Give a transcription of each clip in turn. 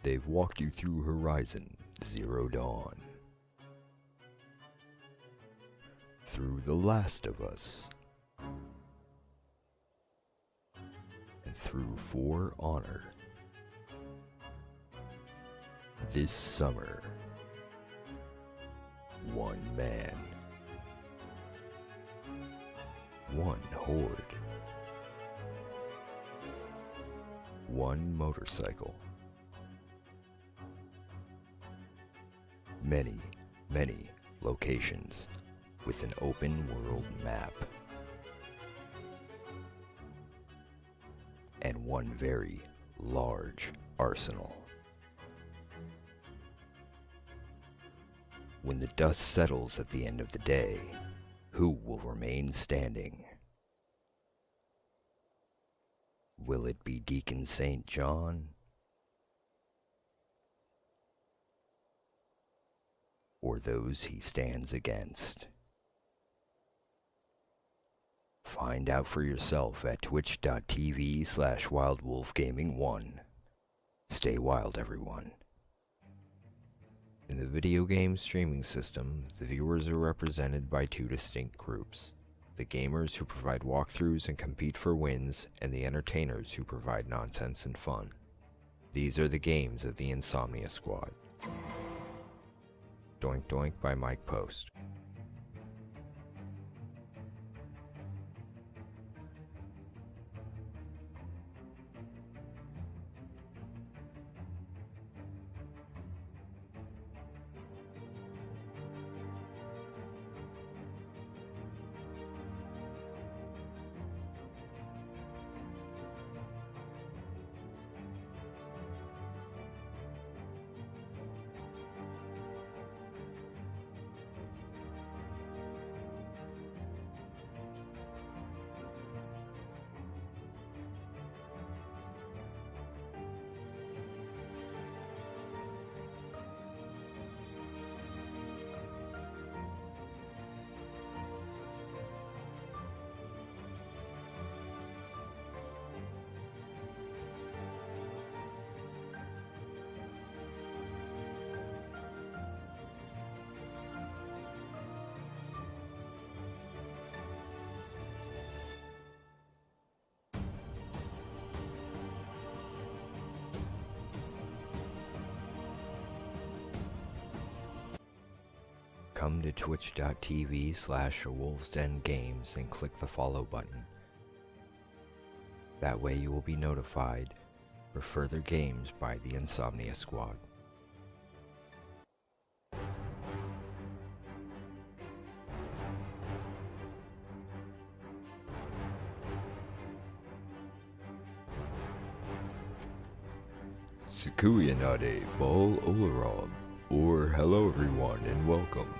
They've walked you through Horizon Zero Dawn, through The Last of Us, and through For Honor. This summer, one man, one horde, one motorcycle, many, many locations with an open world map, and one very large arsenal. When the dust settles at the end of the day, who will remain standing? Will it be Deacon St. John? Or those he stands against? Find out for yourself at twitch.tv/wildwolfgaming1. Stay wild, everyone. In the video game streaming system, the viewers are represented by two distinct groups: the gamers who provide walkthroughs and compete for wins, and the entertainers who provide nonsense and fun. These are the games of the Insomnia Squad. Doink Doink by Mike Post. Come to twitch.tv/awolvesdengames and click the follow button. That way you will be notified for further games by the Insomnia Squad. Sakuya Nade Bol Olaram, or hello everyone and welcome.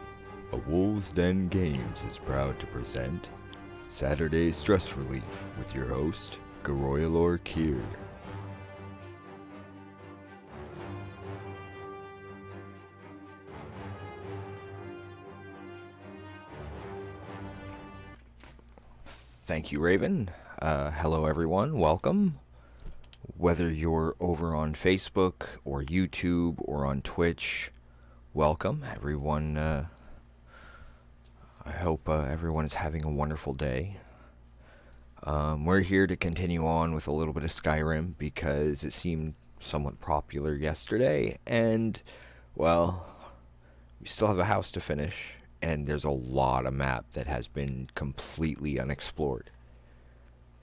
A Wolves Den Games is proud to present Saturday Stress Relief with your host, Garoyalor Kier. Thank you, Raven. Hello everyone, welcome. Whether you're over on Facebook or YouTube or on Twitch, welcome everyone. I hope everyone is having a wonderful day. We're here to continue on with a little bit of Skyrim because it seemed somewhat popular yesterday, and, well, we still have a house to finish, and there's a lot of map that has been completely unexplored.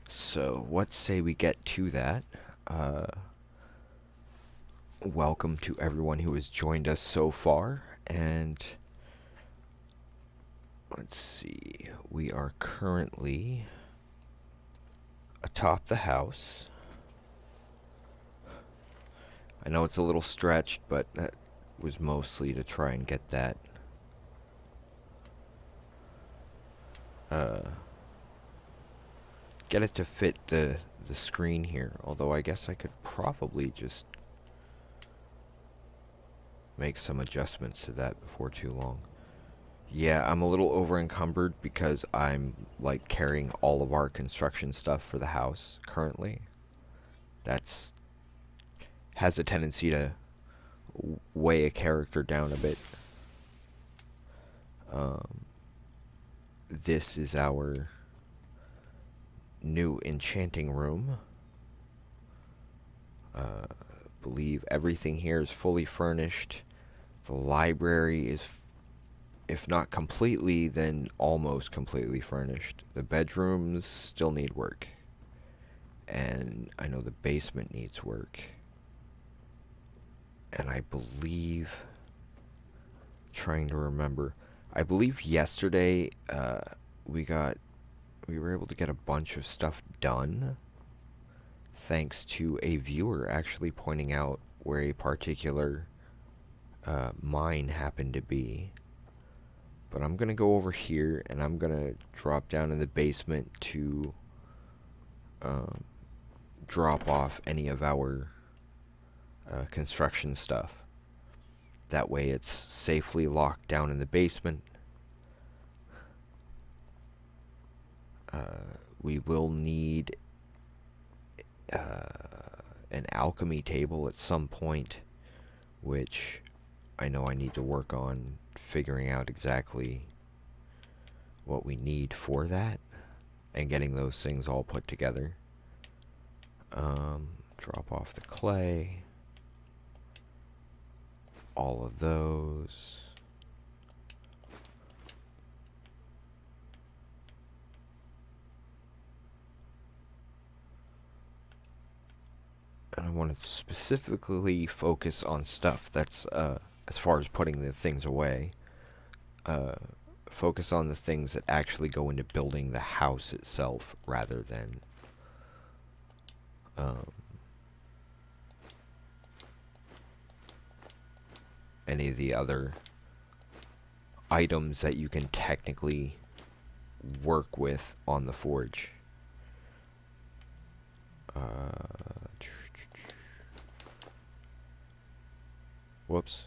So, what say we get to that? Welcome to everyone who has joined us so far, and let's see, we are currently atop the house. I know it's a little stretched, but that was mostly to try and get that get it to fit the screen here, although I guess I could probably just make some adjustments to that before too long. Yeah, I'm a little over encumbered because I'm like carrying all of our construction stuff for the house currently. That's has a tendency to weigh a character down a bit. This is our new enchanting room. Believe everything here is fully furnished. The library is, if not completely, then almost completely furnished. The bedrooms still need work. And I know the basement needs work. And I believe, trying to remember, I believe yesterday we were able to get a bunch of stuff done thanks to a viewer actually pointing out where a particular mine happened to be. But I'm gonna go over here and I'm gonna drop down in the basement to drop off any of our construction stuff. That way it's safely locked down in the basement. We will need an alchemy table at some point, which I know I need to work on figuring out exactly what we need for that and getting those things all put together. Drop off the clay, all of those. And I want to specifically focus on stuff that's, as far as putting the things away, focus on the things that actually go into building the house itself rather than any of the other items that you can technically work with on the forge. Whoops.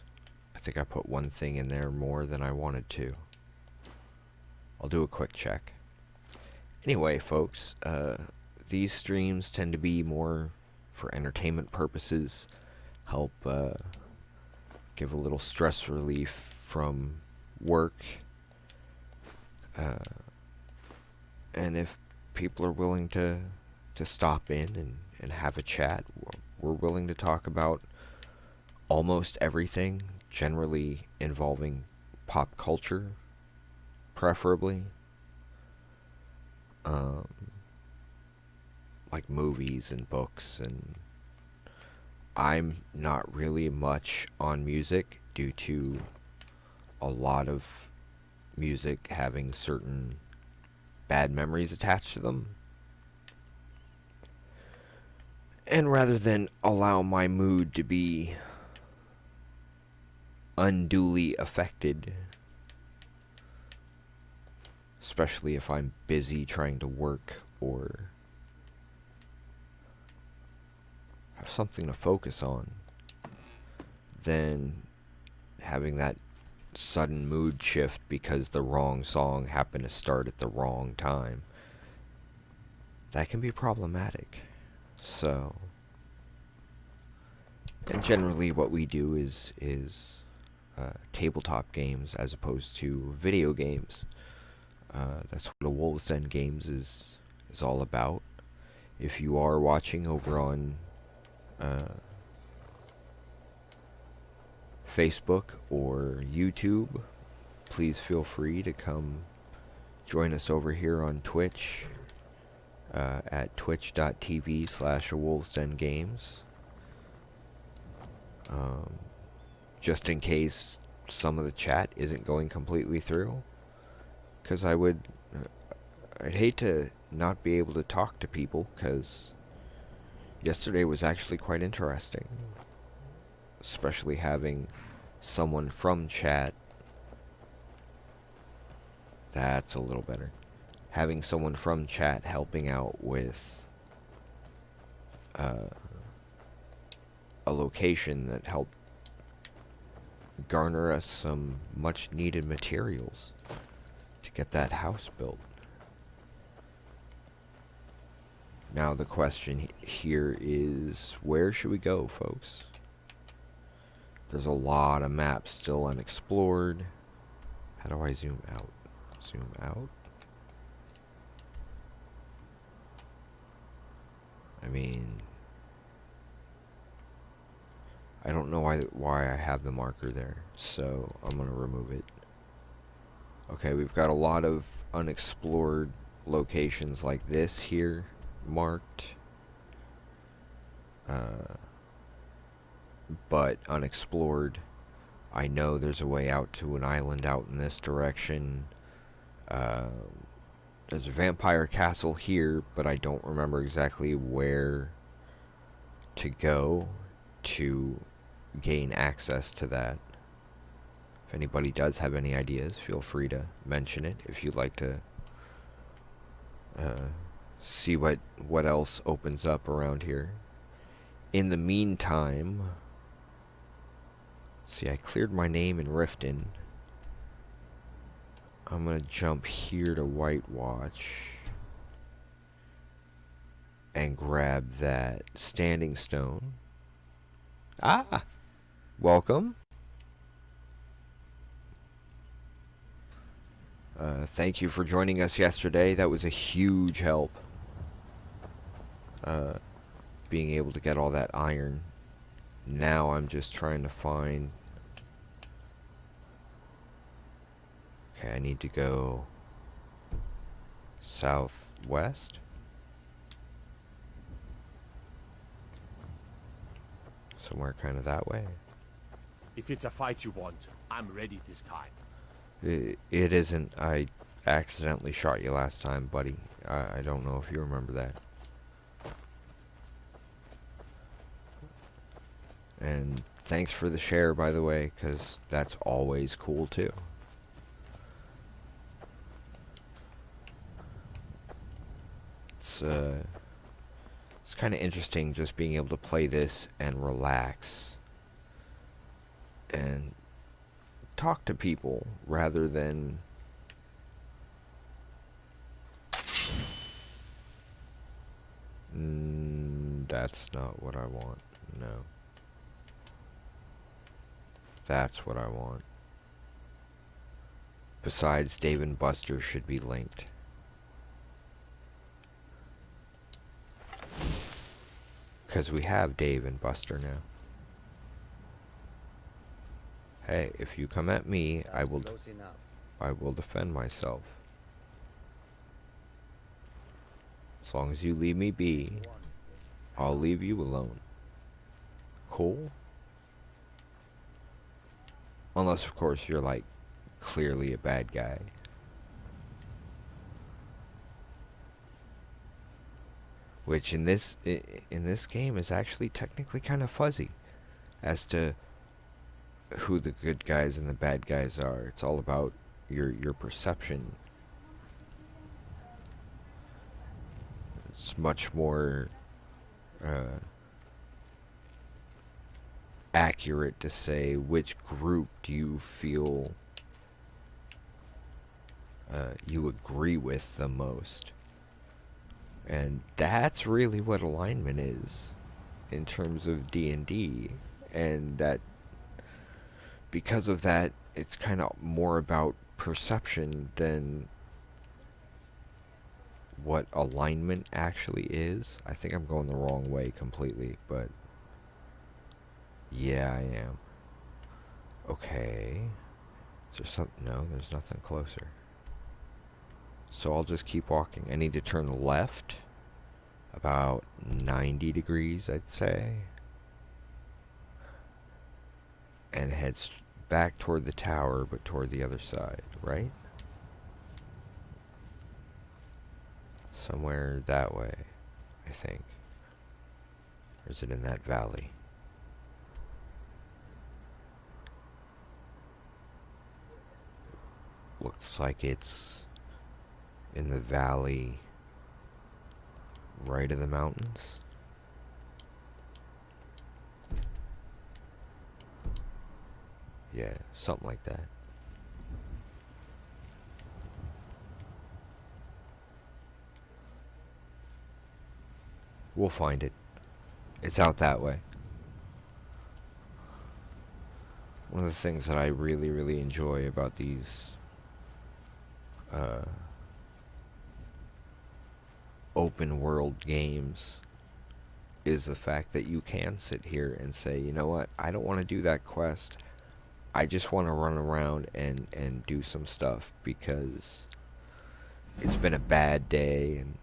I think I put one thing in there more than I wanted to. I'll do a quick check. Anyway, folks, these streams tend to be more for entertainment purposes, help give a little stress relief from work. And if people are willing to stop in and have a chat, we're willing to talk about almost everything, generally involving pop culture, preferably. Like movies and books, and I'm not really much on music due to a lot of music having certain bad memories attached to them. And rather than allow my mood to be unduly affected, especially if I'm busy trying to work or have something to focus on, then having that sudden mood shift because the wrong song happened to start at the wrong time, that can be problematic. So, and generally what we do is tabletop games as opposed to video games. That's what a Wolves Den Games is all about. If you are watching over on Facebook or YouTube, please feel free to come join us over here on Twitch at twitch.tv/awolvesdengames. Just in case some of the chat isn't going completely through, because I'd hate to not be able to talk to people, because yesterday was actually quite interesting, especially having someone from chat. That's a little better. Having someone from chat helping out with a location that helped garner us some much needed materials to get that house built. Now the question here is, where should we go, folks? There's a lot of maps still unexplored. How do I zoom out? Zoom out? I mean, I don't know why I have the marker there, so I'm gonna remove it. Okay, we've got a lot of unexplored locations like this here marked, but unexplored. I know there's a way out to an island out in this direction. There's a vampire castle here, but I don't remember exactly where to go to gain access to that. If anybody does have any ideas, feel free to mention it if you'd like to see what else opens up around here. In the meantime, see, I cleared my name in Riften. I'm gonna jump here to White Watch and grab that standing stone. Ah! Welcome. Thank you for joining us yesterday. That was a huge help. Being able to get all that iron. Now I'm just trying to find... Okay, I need to go southwest. Somewhere kind of that way. If it's a fight you want, I'm ready this time. It isn't. I accidentally shot you last time, buddy. I don't know if you remember that. And thanks for the share, by the way, because that's always cool, too. It's kind of interesting just being able to play this and relax and talk to people rather than that's not what I want. No. That's what I want. Besides, Dave and Buster should be linked. Because we have Dave and Buster now. Hey, if you come at me, I will defend myself. As long as you leave me be, I'll leave you alone. Cool? Unless, of course, you're, like, clearly a bad guy. Which in this game is actually technically kind of fuzzy as to who the good guys and the bad guys are. It's all about your perception. It's much more accurate to say which group do you feel you agree with the most. And that's really what alignment is in terms of D&D. And that, because of that, it's kind of more about perception than what alignment actually is. I think I'm going the wrong way completely, but yeah, I am. Okay. Is there something? No, there's nothing closer. So I'll just keep walking. I need to turn left about 90 degrees, I'd say. And head back toward the tower, but toward the other side, right? Somewhere that way, I think. Or is it in that valley? Looks like it's in the valley right of the mountains. Yeah, something like that. We'll find it. It's out that way. one of the things that I really, really enjoy about these open world games is the fact that you can sit here and say, you know what, I don't want to do that quest. I just want to run around and do some stuff because it's been a bad day and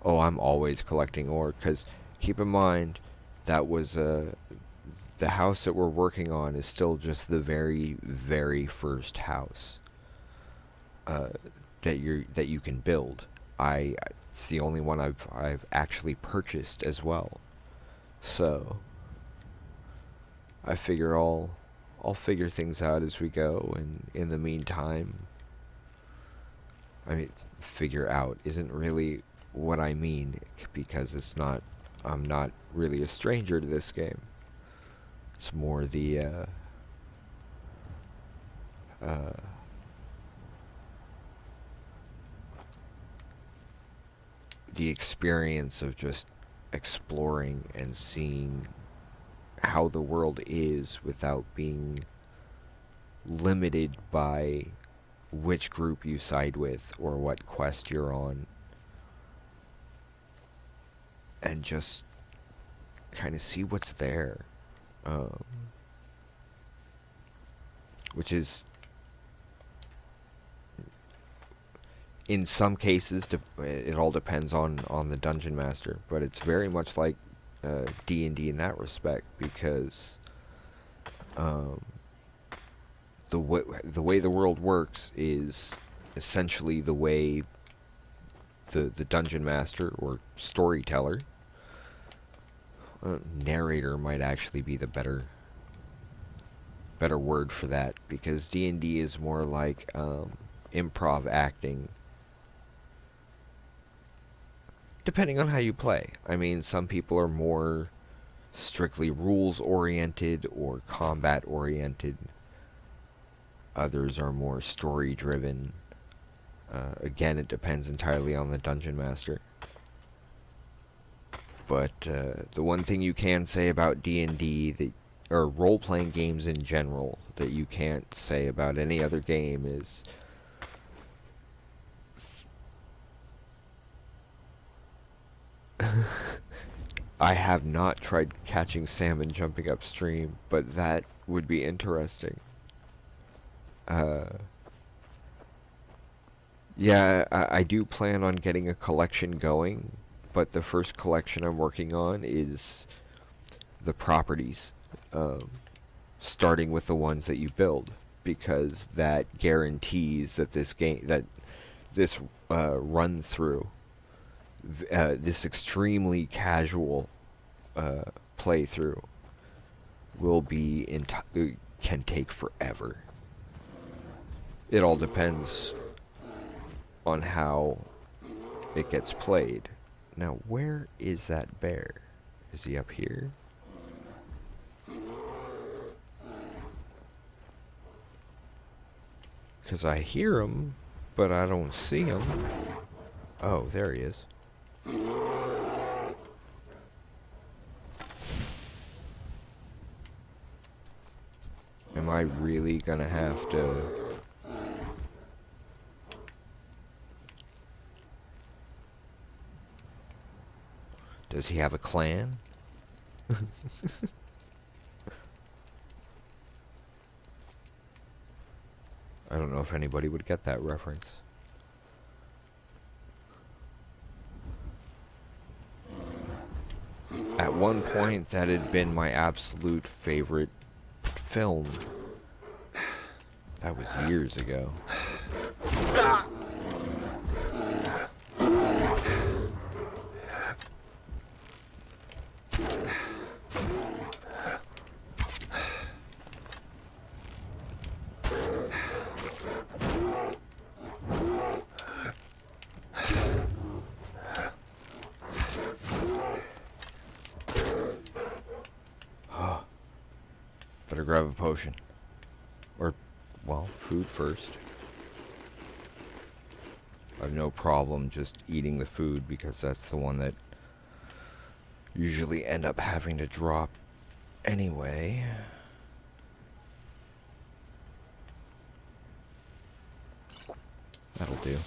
oh, I'm always collecting ore. Because keep in mind, that was the house that we're working on is still just the very, very first house that you can build. It's the only one I've actually purchased as well. So I figure I'll figure things out as we go, and in the meantime, I mean, figure out isn't really what I mean, because I'm not really a stranger to this game. It's more the experience of just exploring and seeing how the world is without being limited by which group you side with or what quest you're on, and just kind of see what's there, which is in some cases it all depends on the dungeon master, but it's very much like D&D in that respect, because the way the world works is essentially the way the dungeon master or storyteller, narrator might actually be the better word for that, because D&D is more like improv acting, depending on how you play. I mean, some people are more strictly rules oriented or combat oriented. Others are more story driven. Again, it depends entirely on the dungeon master. But the one thing you can say about D&D, or role-playing games in general, that you can't say about any other game is I have not tried catching salmon jumping upstream, but that would be interesting. Yeah, I do plan on getting a collection going, but the first collection I'm working on is the properties, starting with the ones that you build, because that guarantees that this run through, this extremely casual playthrough will be can take forever. It all depends on how it gets played. Now, where is that bear? Is he up here? Because I hear him, but I don't see him. Oh, there he is. Am I really gonna have to... Does he have a clan? I don't know if anybody would get that reference. At one point, that had been my absolute favorite film. That was years ago. Better grab a potion. Or, well, food first. I have no problem just eating the food, because that's the one that usually end up having to drop anyway. That'll do.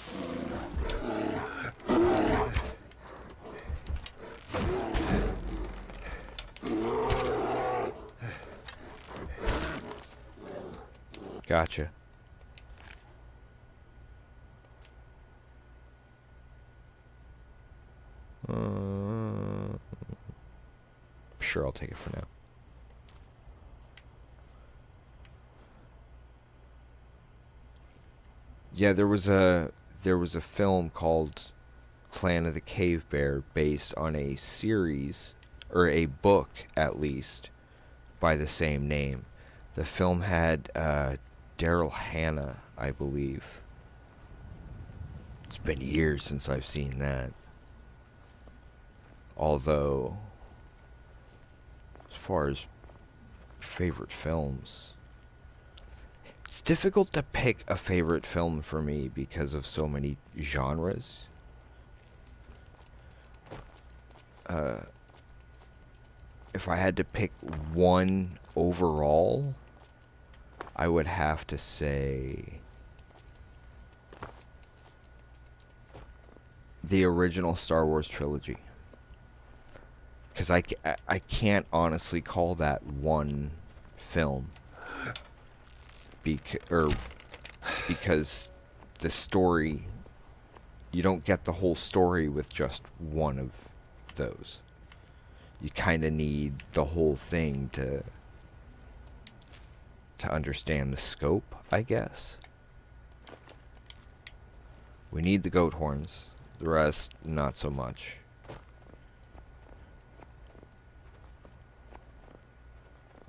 Gotcha. Sure, I'll take it for now. Yeah, there was a film called Clan of the Cave Bear based on a series, or a book at least, by the same name. The film had Daryl Hannah, I believe. It's been years since I've seen that. Although, as far as favorite films, it's difficult to pick a favorite film for me because of so many genres. If I had to pick one overall, I would have to say the original Star Wars trilogy. Because I can't honestly call that one film. Because the story, you don't get the whole story with just one of those. You kind of need the whole thing to understand the scope, I guess. We need the goat horns. The rest, not so much.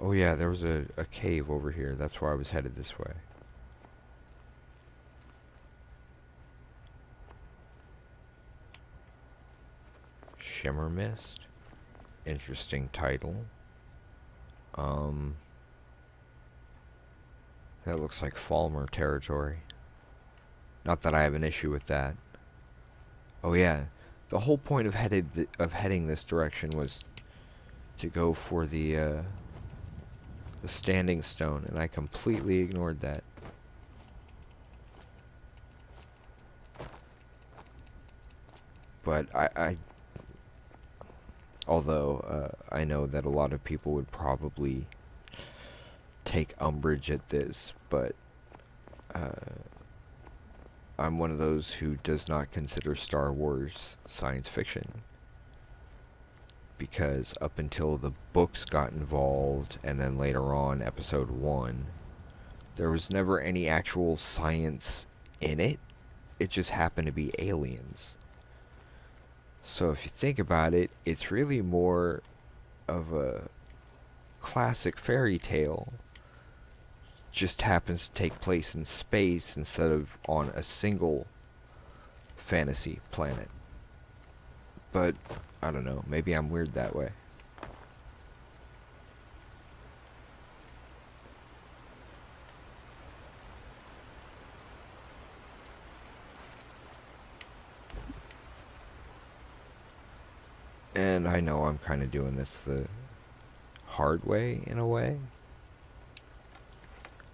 Oh yeah, there was a cave over here. That's where I was headed this way. Shimmer Mist. Interesting title. That looks like Falmer territory. Not that I have an issue with that. Oh yeah, the whole point of heading this direction was to go for the Standing Stone, and I completely ignored that. But although I know that a lot of people would probably take umbrage at this, but I'm one of those who does not consider Star Wars science fiction. Because up until the books got involved, and then later on, Episode 1, there was never any actual science in it. It just happened to be aliens. So if you think about it, it's really more of a classic fairy tale. Just happens to take place in space instead of on a single fantasy planet. But I don't know, maybe I'm weird that way. And I know I'm kind of doing this the hard way, in a way.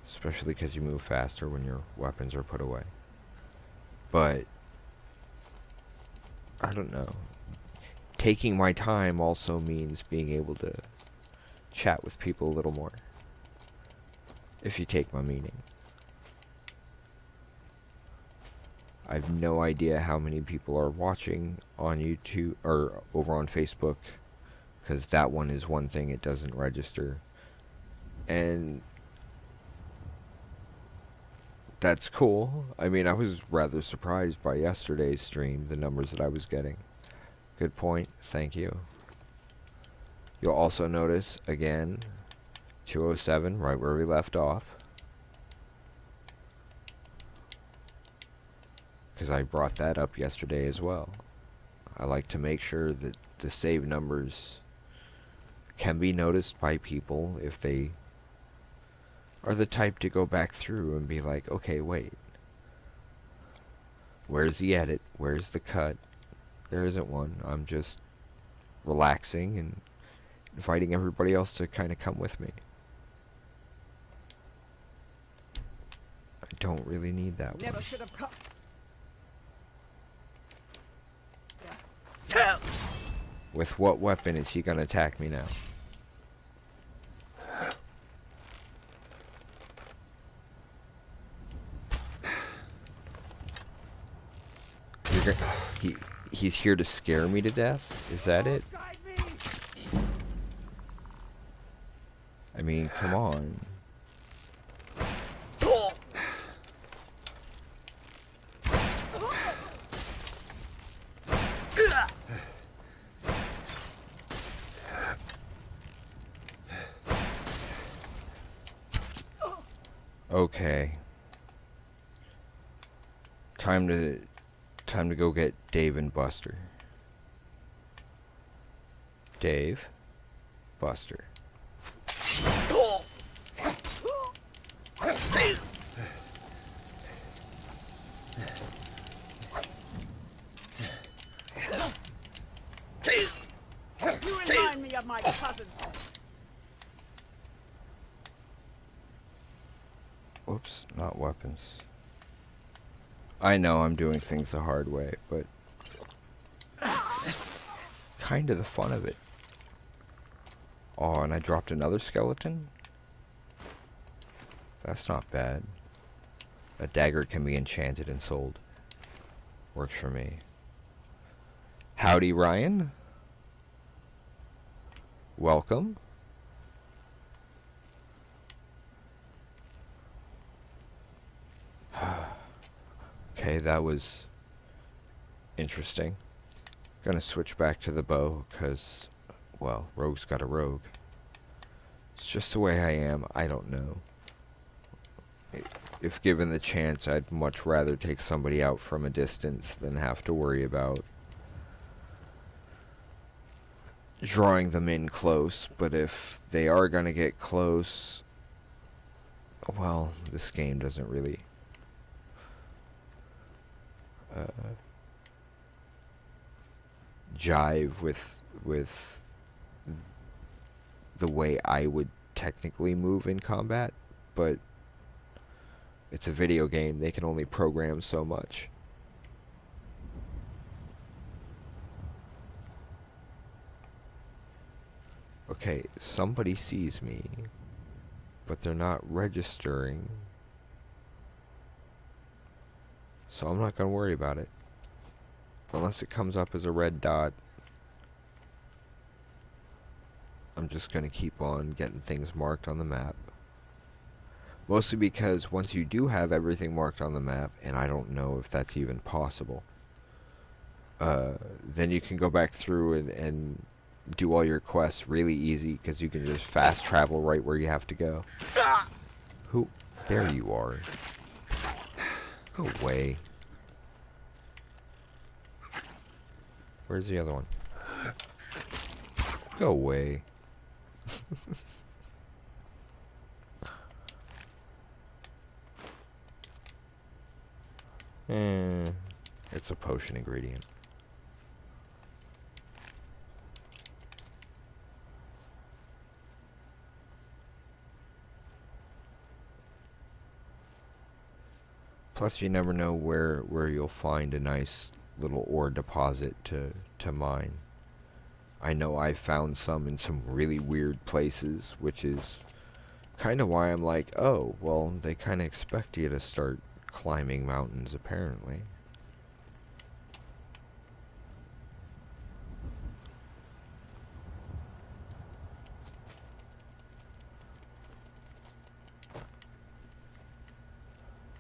Especially because you move faster when your weapons are put away. But I don't know. Taking my time also means being able to chat with people a little more. If you take my meaning. I have no idea how many people are watching on YouTube or over on Facebook, because that one is one thing, it doesn't register. And that's cool. I mean, I was rather surprised by yesterday's stream, the numbers that I was getting. Good point. Thank you. You'll also notice, again, 207, right where we left off. Because I brought that up yesterday as well. I like to make sure that the save numbers can be noticed by people if they are the type to go back through and be like, okay, wait. Where's the edit? Where's the cut? There isn't one. I'm just relaxing and inviting everybody else to kind of come with me. I don't really need that one. Never should have come. With what weapon is he gonna attack me now? He's here to scare me to death? Is that it? I mean, come on. Okay. Time to go get Dave and Buster. Dave, Buster. You remind me of my cousin. Whoops, not weapons. I know I'm doing things the hard way, but kind of the fun of it. Oh, and I dropped another skeleton? That's not bad. A dagger can be enchanted and sold. Works for me. Howdy, Ryan. Welcome. Okay, that was interesting. Gonna switch back to the bow, because, well, rogue's got a rogue. It's just the way I am. I don't know. If given the chance, I'd much rather take somebody out from a distance than have to worry about drawing them in close. But if they are gonna get close, well, this game doesn't really jive with the way I would technically move in combat, but it's a video game. They can only program so much. Okay, somebody sees me, but they're not registering. So I'm not going to worry about it. Unless it comes up as a red dot, I'm just going to keep on getting things marked on the map. Mostly because once you do have everything marked on the map, and I don't know if that's even possible, then you can go back through and do all your quests really easy, because you can just fast travel right where you have to go. Who? There you are. Go away. Where's the other one? Go away. It's a potion ingredient. Plus, you never know where you'll find a nice little ore deposit to mine. I know I found some in some really weird places, which is kind of why I'm like, oh, well, they kind of expect you to start climbing mountains, apparently.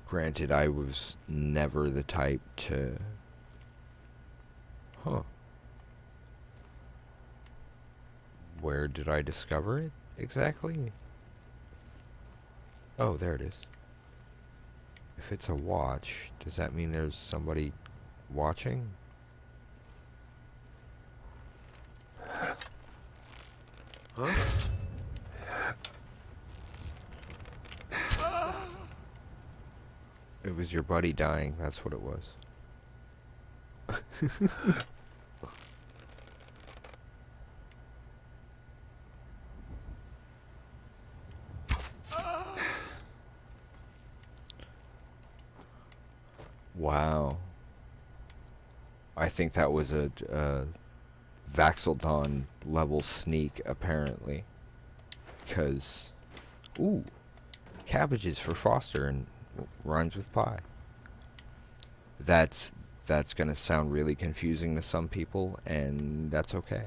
Granted, I was never the type to... Huh. Where did I discover it exactly? Oh, there it is. If it's a watch, does that mean there's somebody watching? Huh? It was your buddy dying, that's what it was. Wow. I think that was a Vaxeldon level sneak, apparently. Because, ooh, cabbages for Foster and rhymes with pie. That's gonna sound really confusing to some people, and that's okay.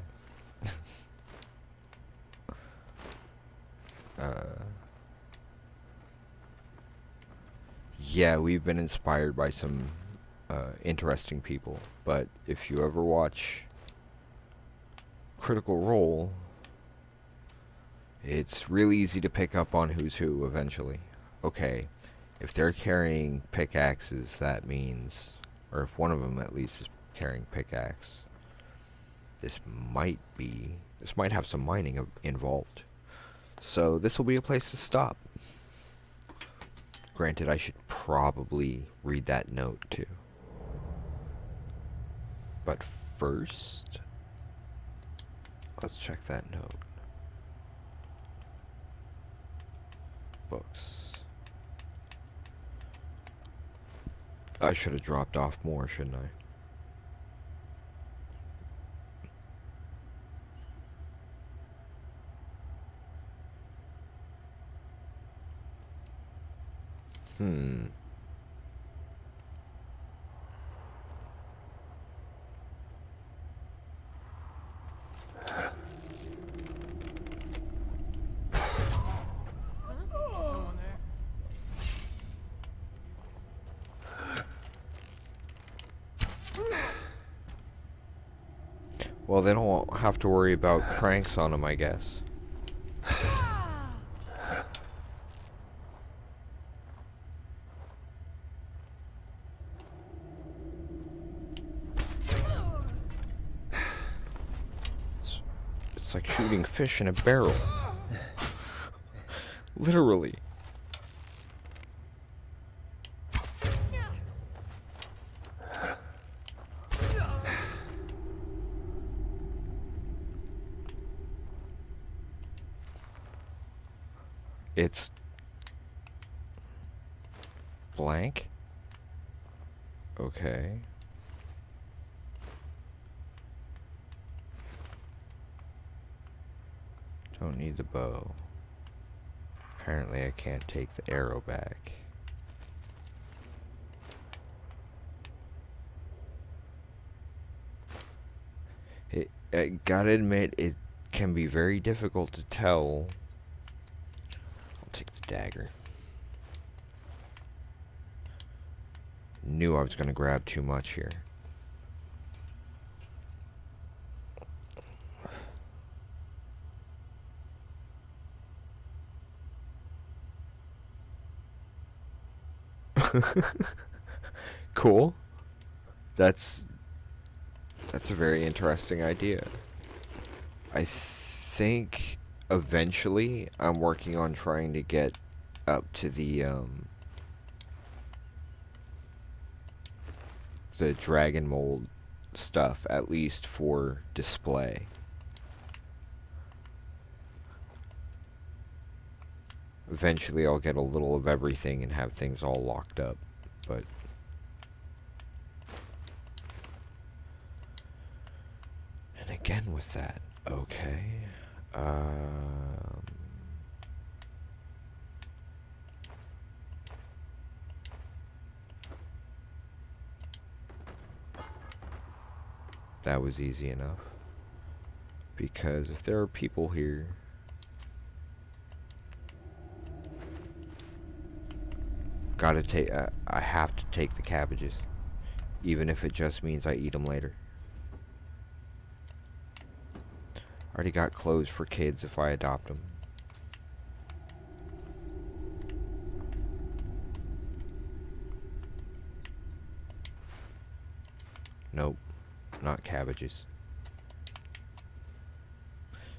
Yeah, we've been inspired by some interesting people, but if you ever watch Critical Role, it's really easy to pick up on who's who eventually. Okay, if they're carrying pickaxes, that means, or if one of them at least is carrying pickaxe, this might have some mining involved. So this will be a place to stop. Granted, I should probably read that note too. But first, let's check that note. Books. I should have dropped off more, shouldn't I? Well, they don't have to worry about pranks on them, I guess. It's like shooting fish in a barrel. Literally. It's blank. Okay. Don't need the bow. Apparently I can't take the arrow back. I gotta admit, it can be very difficult to tell. I'll take the dagger. Knew I was gonna grab too much here. Cool. That's a very interesting idea. I think eventually I'm working on trying to get up to the dragon mold stuff, at least for display. Eventually I'll get a little of everything and have things all locked up, but and again with that, okay. That was easy enough. Because if there are people here, gotta take. I have to take the cabbages, even if it just means I eat them later. Already got clothes for kids if I adopt them. Nope, not cabbages.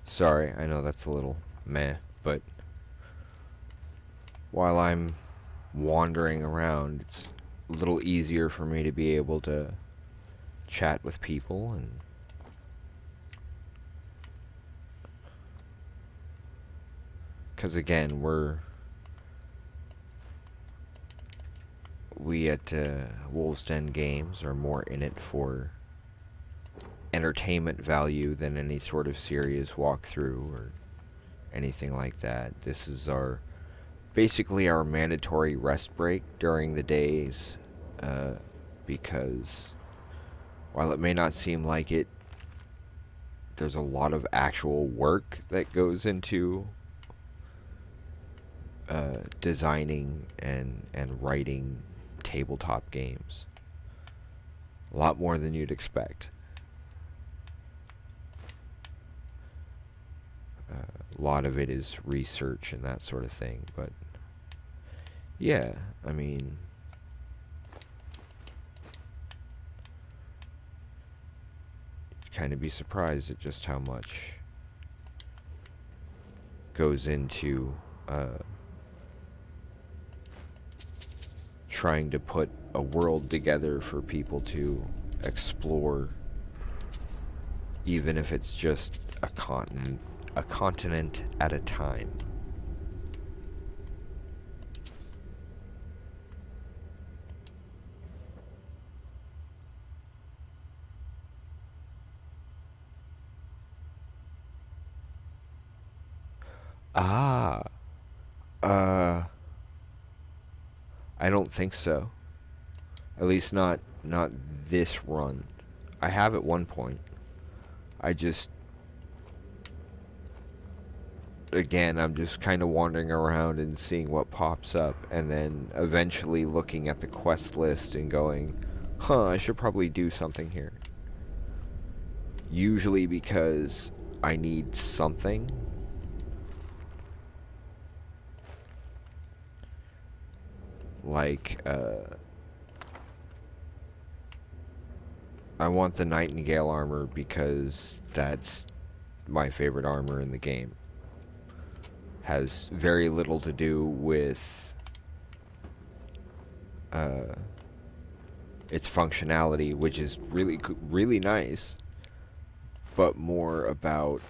Sorry, I know that's a little meh, but while I'm wandering around, it's a little easier for me to be able to chat with people, and because again, we at Wolves Den Games are more in it for entertainment value than any sort of serious walkthrough or anything like that. This is basically our mandatory rest break during the days, because while it may not seem like it, there's a lot of actual work that goes into designing and writing tabletop games. A lot more than you'd expect. A lot of it is research and that sort of thing, but yeah, I mean, you'd kind of be surprised at just how much goes into trying to put a world together for people to explore, even if it's just a continent at a time. Ah, I don't think so. At least not this run. I have at one point. I just, again, I'm just kind of wandering around and seeing what pops up, and then eventually looking at the quest list and going, huh, I should probably do something here. Usually because I need something. Like, I want the Nightingale armor because that's my favorite armor in the game. Has very little to do with its functionality, which is really nice, but more about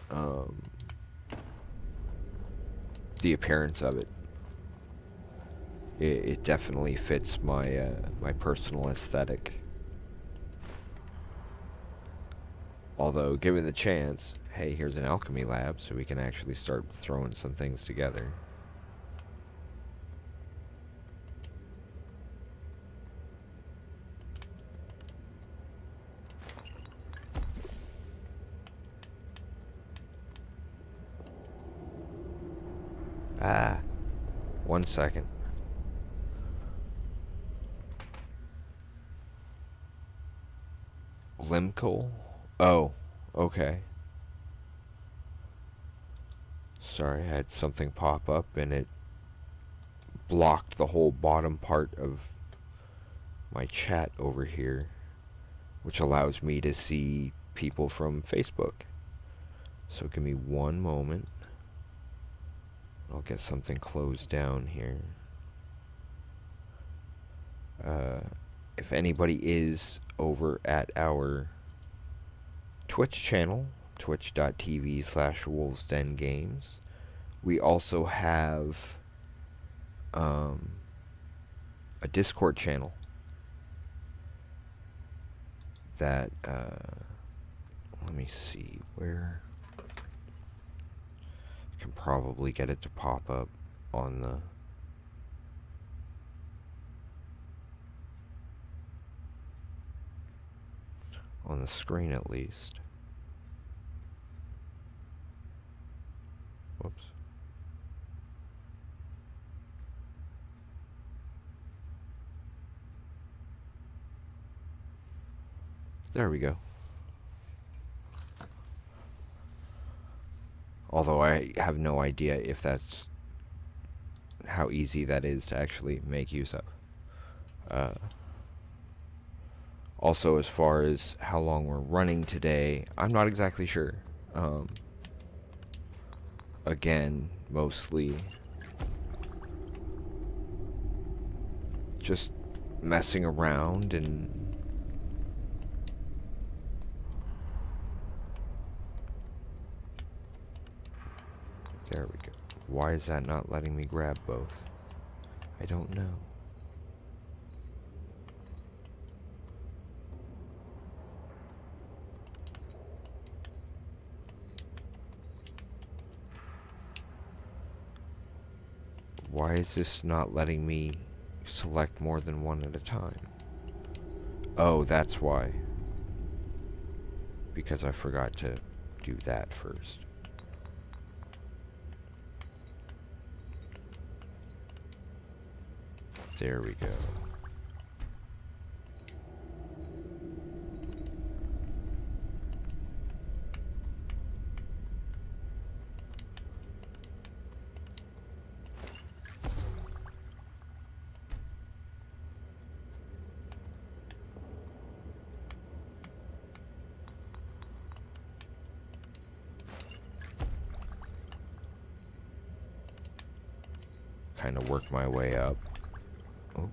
the appearance of it. It definitely fits my my personal aesthetic. Although, given the chance, hey, here's an alchemy lab, so we can actually start throwing some things together. Ah, 1 second. Limcoal? Oh, okay. Sorry, I had something pop up and it blocked the whole bottom part of my chat over here, which allows me to see people from Facebook. So give me one moment. I'll get something closed down here. If anybody is over at our Twitch channel, twitch.tv/wolvesdengames, we also have a Discord channel that, let me see where. Can probably get it to pop up on the screen at least. Whoops. There we go. Although I have no idea if that's how easy that is to actually make use of. Also, as far as how long we're running today, I'm not exactly sure. Again, mostly just messing around and there we go. Why is that not letting me grab both? I don't know. Why is this not letting me select more than one at a time? Oh, that's why. Because I forgot to do that first. There we go. Kind of work my way up. Oh.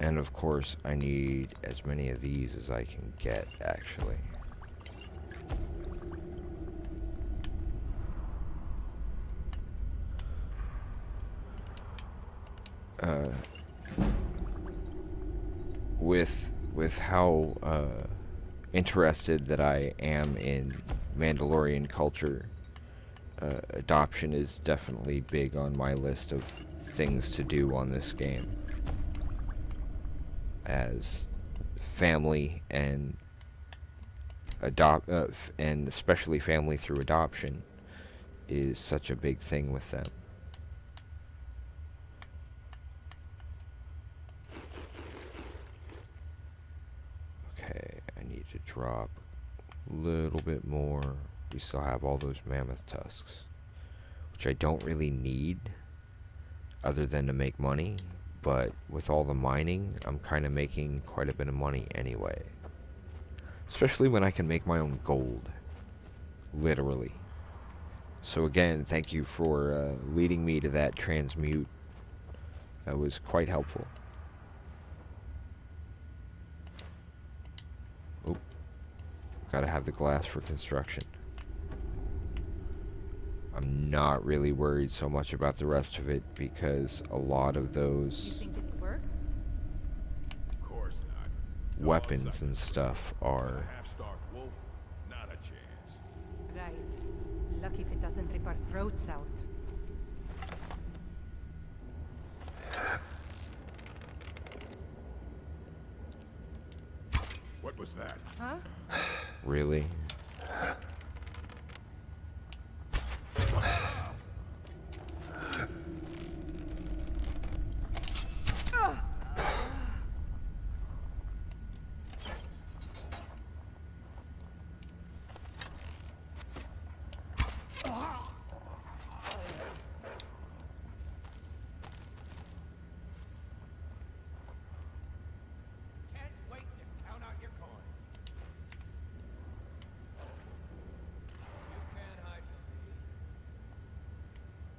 And of course, I need as many of these as I can get, actually. With how interested that I am in Mandalorian culture, adoption is definitely big on my list of things to do on this game, as family and and especially family through adoption is such a big thing with them. Okay, I need to drop a little bit more. We still have all those mammoth tusks, which I don't really need other than to make money, but with all the mining, I'm kind of making quite a bit of money anyway. Especially when I can make my own gold. Literally. So again, thank you for leading me to that transmute. That was quite helpful. Oh, gotta have the glass for construction. I'm not really worried so much about the rest of it because a lot of those You think it'll work? Of course not. weapons and stuff are... A half-starved wolf? Not a chance. Right. Lucky if it doesn't rip our throats out. What was that? Huh? Really?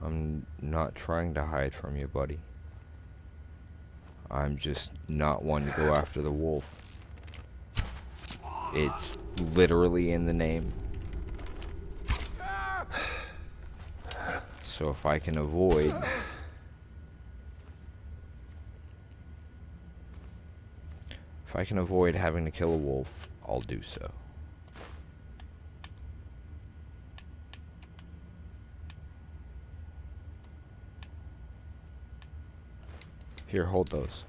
I'm not trying to hide from you, buddy. I'm just not one to go after the wolf. It's literally in the name. So if I can avoid... If I can avoid having to kill a wolf, I'll do so. Here, hold those.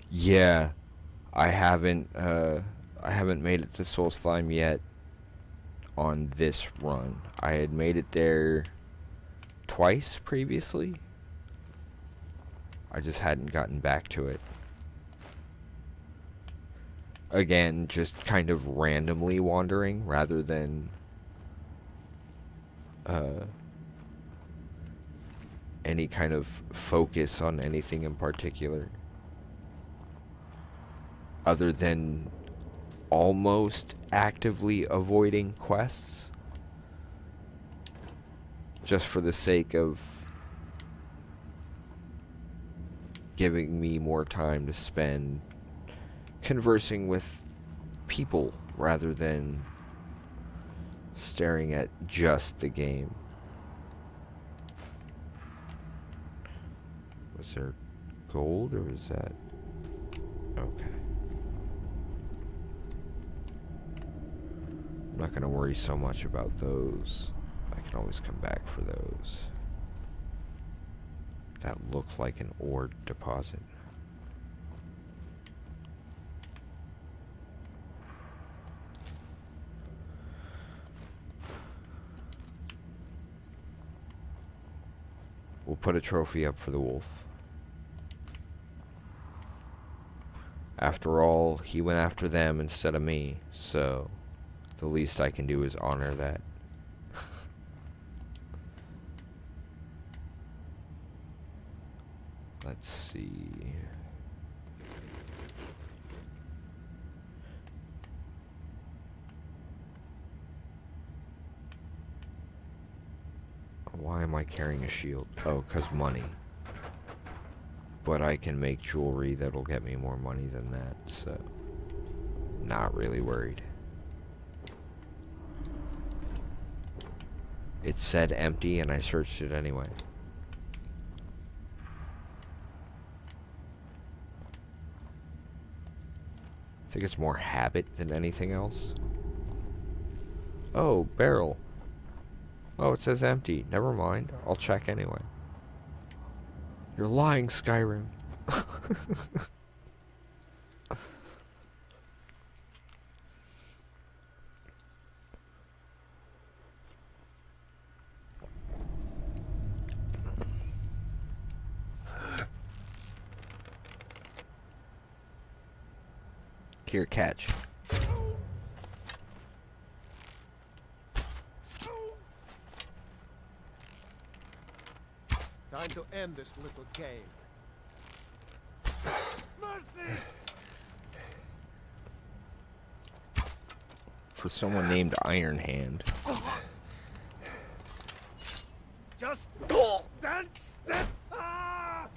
Yeah, I haven't made it to Soul Slime yet on this run. I had made it there twice previously. I just hadn't gotten back to it. Again, just kind of randomly wandering rather than any kind of focus on anything in particular. Other than almost actively avoiding quests. just for the sake of giving me more time to spend conversing with people rather than staring at just the game. Was there gold or is that... Okay. I'm not going to worry so much about those. I can always come back for those. That looked like an ore deposit. We'll put a trophy up for the wolf. After all, he went after them instead of me, so the least I can do is honor that. Let's see. Why am I carrying a shield? Oh, 'cause money. But I can make jewelry that'll get me more money than that, so not really worried. It said empty and I searched it anyway. I think it's more habit than anything else. Oh, barrel. Oh, it says empty. Never mind. I'll check anyway. You're lying, Skyrim. Here, catch. Time to end this little game. Mercy! For someone named Iron Hand. Just dance step. Ah!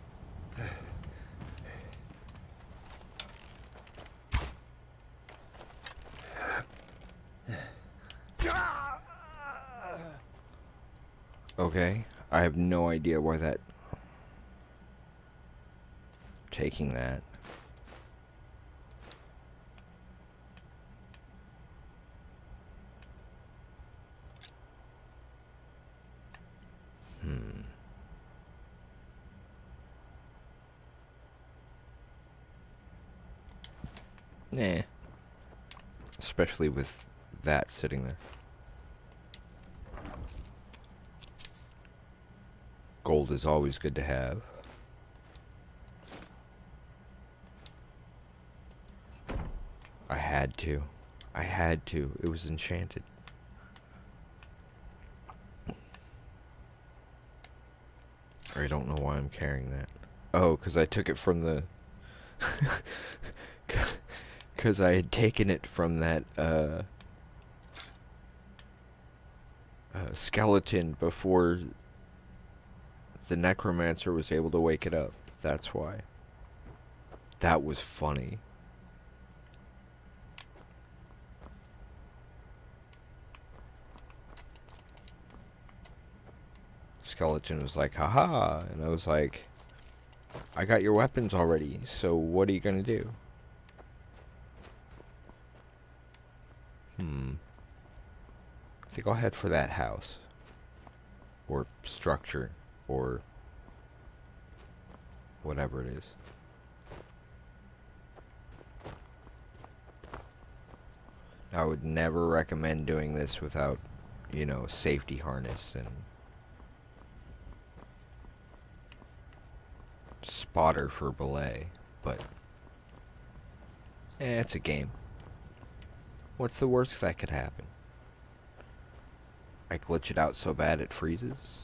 Okay, I have no idea why that... Taking that. Nah. Especially with that sitting there. Gold is always good to have. I had to. I had to. It was enchanted. I don't know why I'm carrying that. Oh, because I took it from the... Because I had taken it from that, skeleton before the necromancer was able to wake it up. That's why. That was funny. Skeleton was like, haha, and I was like, I got your weapons already, so what are you gonna do? I think I'll head for that house. Or structure. Or whatever it is. I would never recommend doing this without, you know, safety harness and spotter for belay, but it's a game. What's the worst that could happen? I glitch it out so bad it freezes?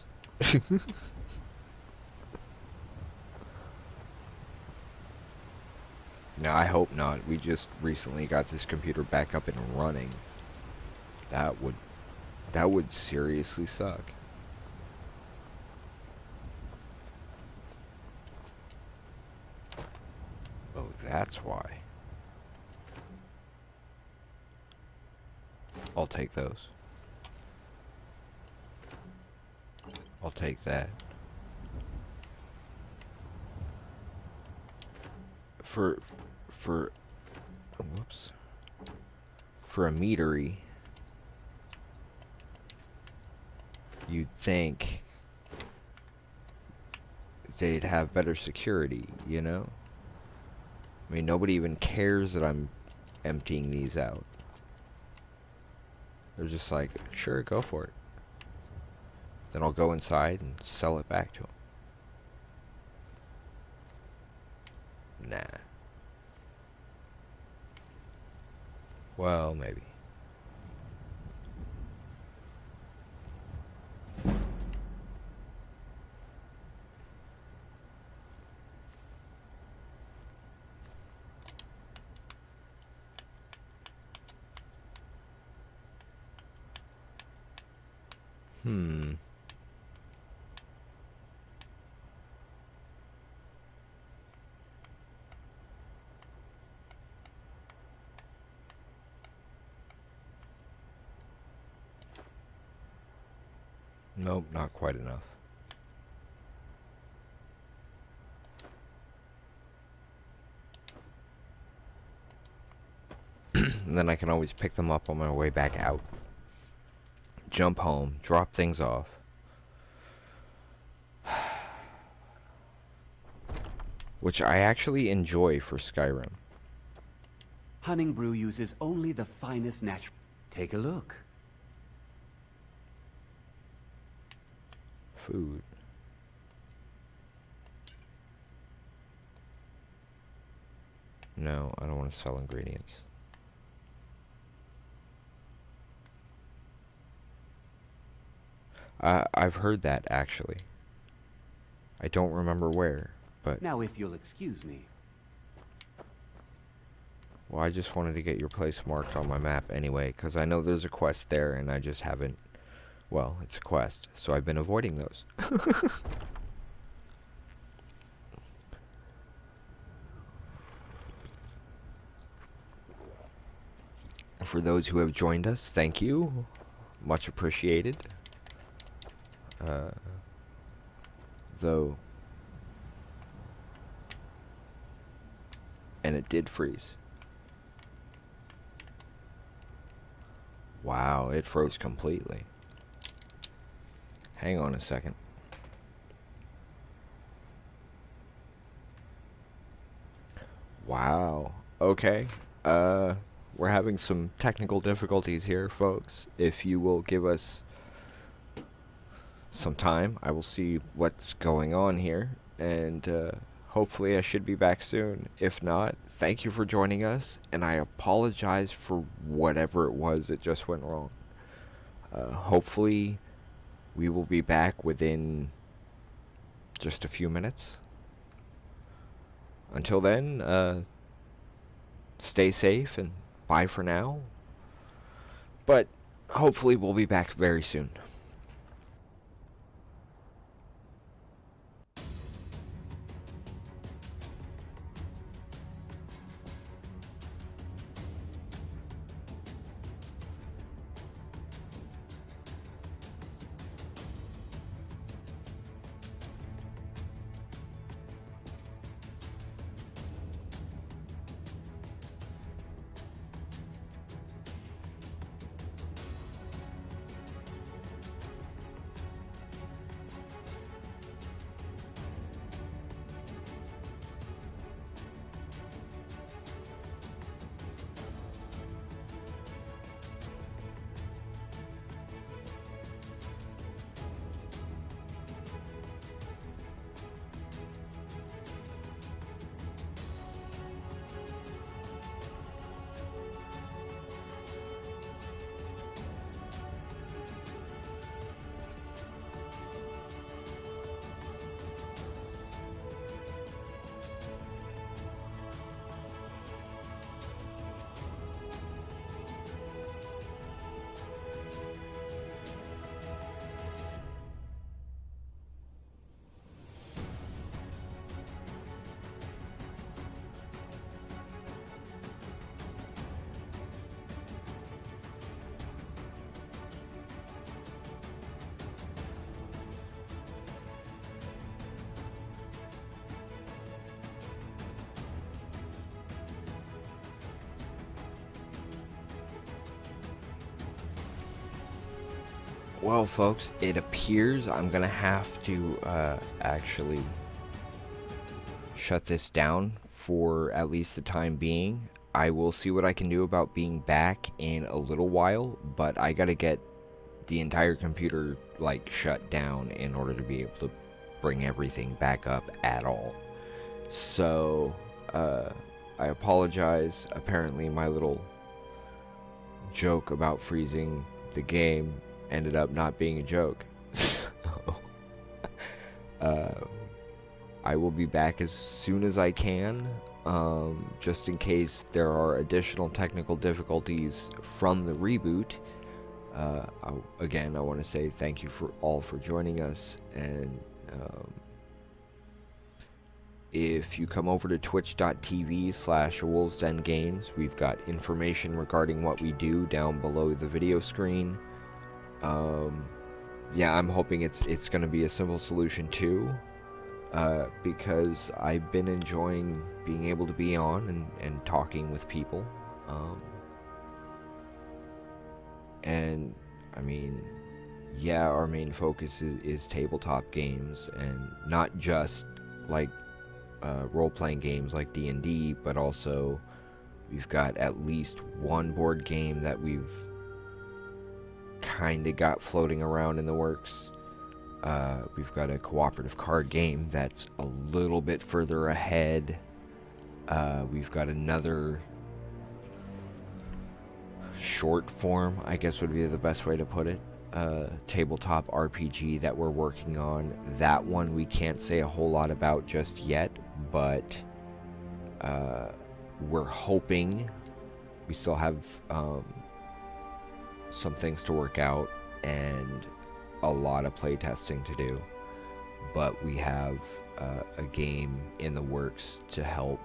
No, I hope not. We just recently got this computer back up and running. That would seriously suck. that's why. I'll take those. I'll take that. For whoops. For a meadery, you'd think they'd have better security, you know? I mean, nobody even cares that I'm emptying these out. They're just like, sure, go for it. Then I'll go inside and sell it back to them. Nah. Well, maybe. Nope, not quite enough. And then I can always pick them up on my way back out. Jump home, drop things off. Which I actually enjoy for Skyrim. Hunning Brew uses only the finest natural... Take a look. Food. No, I don't want to sell ingredients. I've heard that, actually. I don't remember where, but... Now, if you'll excuse me. Well, I just wanted to get your place marked on my map anyway, because I know there's a quest there, and I just haven't... Well, it's a quest, so I've been avoiding those. For those who have joined us, thank you. Much appreciated. Though... And it did freeze. Wow, it froze completely. Hang on a second. Wow. Okay. We're having some technical difficulties here, folks. If you will give us some time, I will see what's going on here, and hopefully I should be back soon. If not, thank you for joining us, and I apologize for whatever it was that just went wrong. Hopefully we will be back within just a few minutes. Until then, stay safe and bye for now. But hopefully we'll be back very soon. Well, folks, it appears I'm gonna have to actually shut this down for at least the time being. I will see what I can do about being back in a little while, but I gotta get the entire computer like shut down in order to be able to bring everything back up at all. So I apologize. Apparently my little joke about freezing the game ended up not being a joke. So I will be back as soon as I can, just in case there are additional technical difficulties from the reboot. Again, I want to say thank you for joining us, and if you come over to twitch.tv/wolvesdengames, we've got information regarding what we do down below the video screen. Yeah, I'm hoping it's going to be a simple solution too, because I've been enjoying being able to be on and talking with people. And I mean, yeah, our main focus is tabletop games, and not just like role-playing games like D&D, but also we've got at least one board game that we've kind of got floating around in the works. We've got a cooperative card game that's a little bit further ahead. We've got another short form, I guess would be the best way to put it, tabletop RPG that we're working on. That one we can't say a whole lot about just yet, but we're hoping. We still have some things to work out and a lot of playtesting to do, but we have a game in the works to help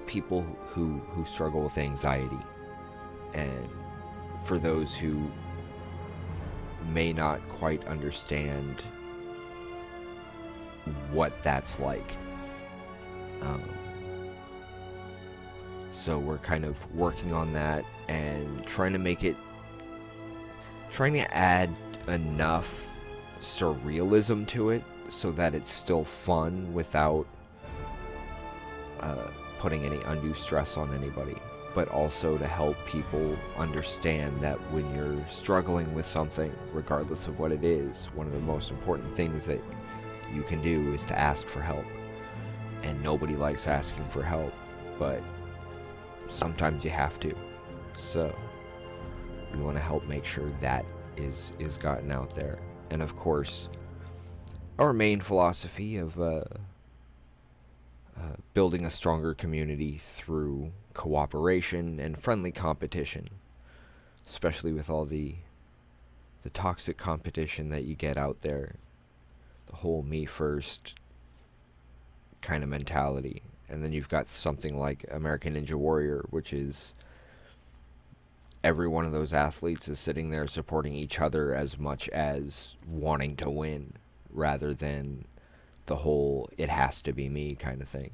people who struggle with anxiety, and for those who may not quite understand what that's like. So we're kind of working on that and trying to add enough surrealism to it so that it's still fun without putting any undue stress on anybody, but also to help people understand that when you're struggling with something, regardless of what it is, one of the most important things that you can do is to ask for help. And nobody likes asking for help, but sometimes you have to. So we want to help make sure that is gotten out there. And of course, our main philosophy of building a stronger community through cooperation and friendly competition, especially with all the toxic competition that you get out there, the whole me first kind of mentality. And then you've got something like American Ninja Warrior, which is every one of those athletes is sitting there supporting each other as much as wanting to win, rather than the whole it has to be me kind of thing.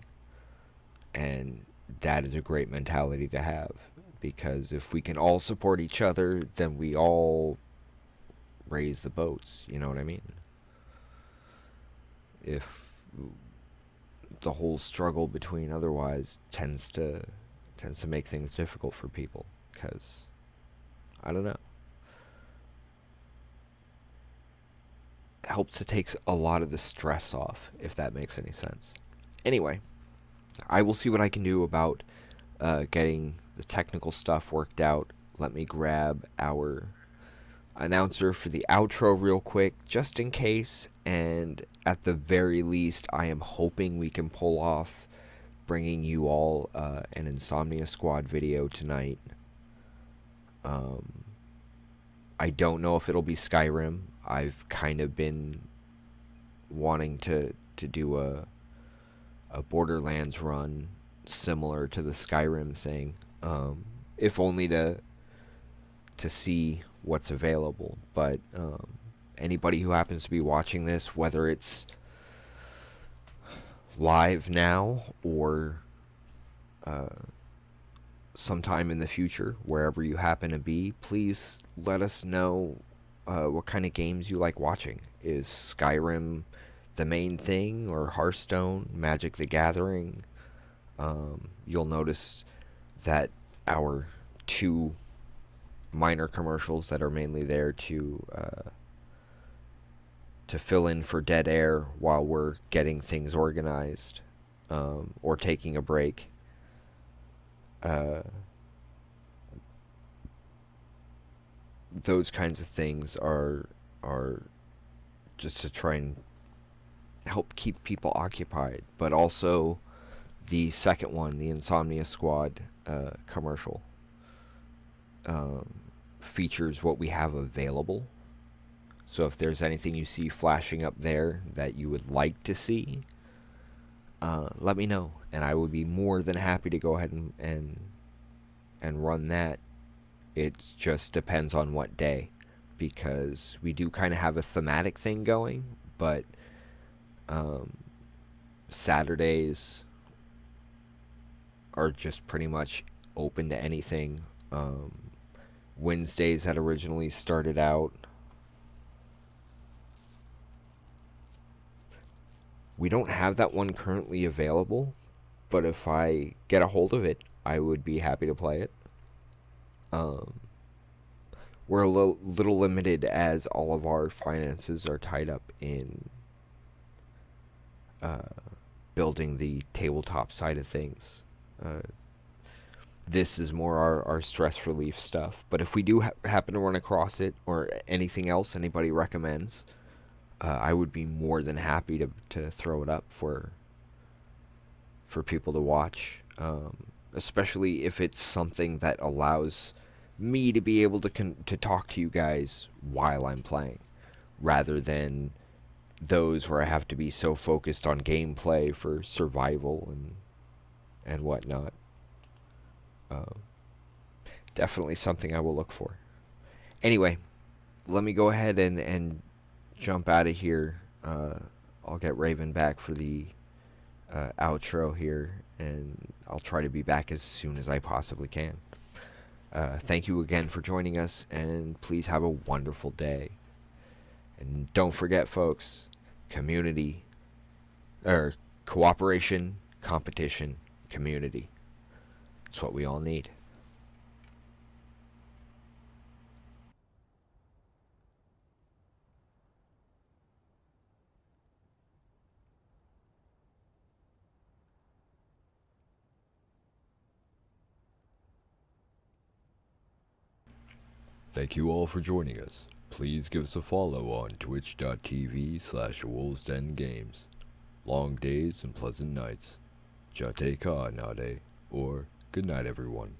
And that is a great mentality to have, because if we can all support each other, then we all raise the boats, you know what I mean? If the whole struggle between otherwise tends to make things difficult for people, because I don't know, it helps to take a lot of the stress off, if that makes any sense. Anyway, I will see what I can do about getting the technical stuff worked out. Let me grab our announcer for the outro real quick, just in case, and at the very least, I am hoping we can pull off bringing you all an Insomnia Squad video tonight. I don't know if it'll be Skyrim. I've kind of been wanting to do a Borderlands run similar to the Skyrim thing, if only to see what's available. But anybody who happens to be watching this, whether it's live now or sometime in the future, wherever you happen to be, please let us know what kind of games you like watching. Is Skyrim the main thing, or Hearthstone, Magic the Gathering? You'll notice that our two minor commercials that are mainly there to fill in for dead air while we're getting things organized, or taking a break. Those kinds of things are just to try and help keep people occupied, but also the second one, the Insomnia Squad commercial, features what we have available. So if there's anything you see flashing up there that you would like to see, let me know, and I would be more than happy to go ahead and run that. It just depends on what day, because we do kind of have a thematic thing going, but Saturdays are just pretty much open to anything. Wednesdays that originally started out, we don't have that one currently available, but if I get a hold of it, I would be happy to play it. We're a little limited, as all of our finances are tied up in building the tabletop side of things. This is more our stress relief stuff. But if we do happen to run across it, or anything else anybody recommends, I would be more than happy to throw it up for people to watch. Especially if it's something that allows me to be able to talk to you guys while I'm playing, rather than those where I have to be so focused on gameplay for survival and whatnot. Definitely something I will look for. Anyway, let me go ahead and jump out of here. I'll get Raven back for the outro here, and I'll try to be back as soon as I possibly can. Thank you again for joining us, and please have a wonderful day. And don't forget, folks, community, or cooperation, competition, community. It's what we all need. Thank you all for joining us. Please give us a follow on twitch.tv/WolvesDenGames. Long days and pleasant nights. Jate ka nade, or good night everyone.